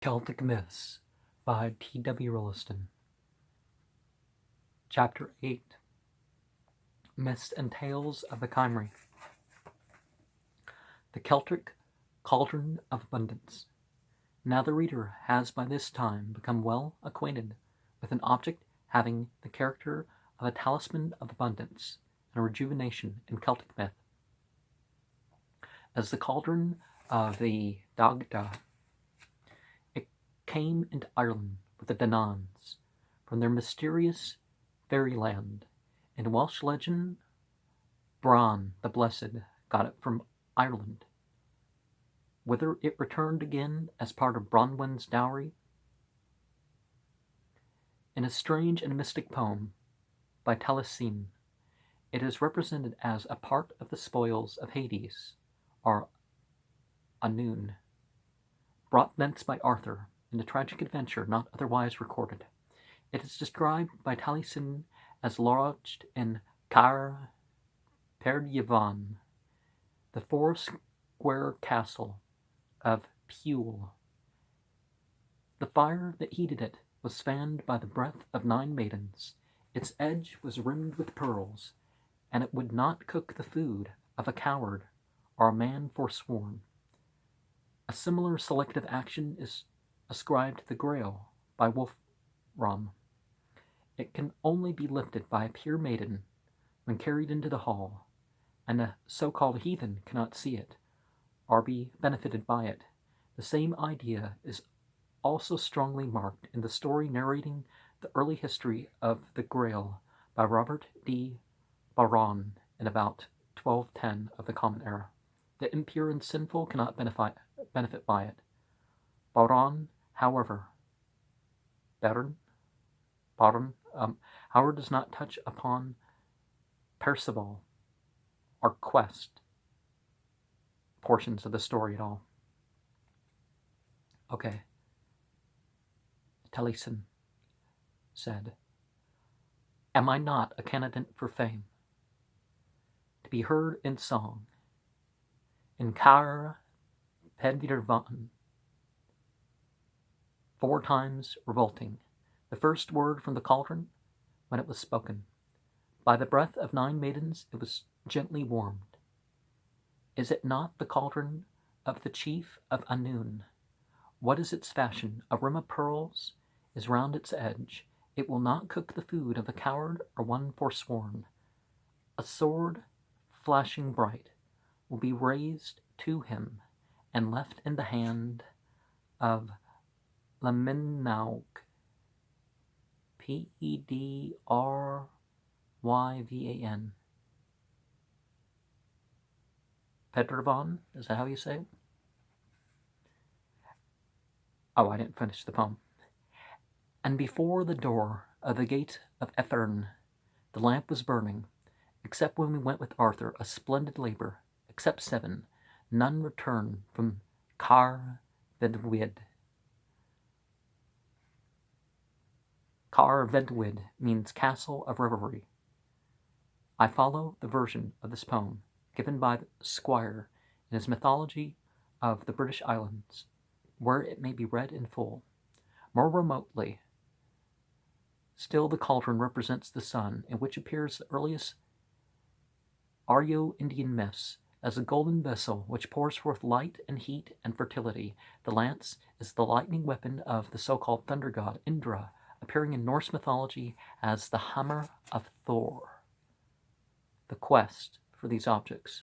Celtic Myths by T.W. Rolleston. Chapter 8 Myths and Tales of the Cymry. The Celtic Cauldron of Abundance. Now the reader has by this time become well acquainted with an object having the character of a talisman of abundance and rejuvenation in Celtic myth. As the cauldron of the Dagda, it came into Ireland with the Danans from their mysterious fairyland. In Welsh legend, Bran the Blessed got it from Ireland, whither it returned again as part of Bronwyn's dowry. In a strange and mystic poem by Taliesin, it is represented as a part of the spoils of Hades, or Abun, brought thence by Arthur in a tragic adventure not otherwise recorded. It is described by Taliesin as lodged in Caer Perdyavan, the four-square castle of Pule. The fire that heated it was fanned by the breath of 9 maidens. Its edge was rimmed with pearls, and it would not cook the food of a coward or a man forsworn. A similar selective action is ascribed to the Grail by Wolfram. It can only be lifted by a pure maiden when carried into the hall, and a so-called heathen cannot see it or be benefited by it. The same idea is also strongly marked in the story narrating the early history of the Grail by Robert de Baron in about 1210 of the Common Era. The impure and sinful cannot benefit by it. Baron, however, however, does not touch upon Percival or quest portions of the story at all. Okay. Taliesin said, "Am I not a candidate for fame, to be heard in song, in Caer Perdyavan, 4 times revolting, the first word from the cauldron when it was spoken. By the breath of 9 maidens it was gently warmed. Is it not the cauldron of the chief of Abun? What is its fashion? A rim of pearls is round its edge. It will not cook the food of a coward or one forsworn. A sword, flashing bright, will be raised to him and left in the hand of Lamynnaug, Pedryvan. Pedryvan, is that how you say it? Oh, I didn't finish the poem. And before the door of the gate of Ephern, the lamp was burning, except when we went with Arthur, a splendid labor, except 7, none returned from Caer Vedwid. Caer Vedwid means castle of revelry. I follow the version of this poem given by the Squire in his mythology of the British Islands, where it may be read in full. More remotely, still the cauldron represents the sun, in which appears the earliest Aryo-Indian myths as a golden vessel which pours forth light and heat and fertility. The lance is the lightning weapon of the so-called thunder god Indra, appearing in Norse mythology as the hammer of Thor. The quest for these objects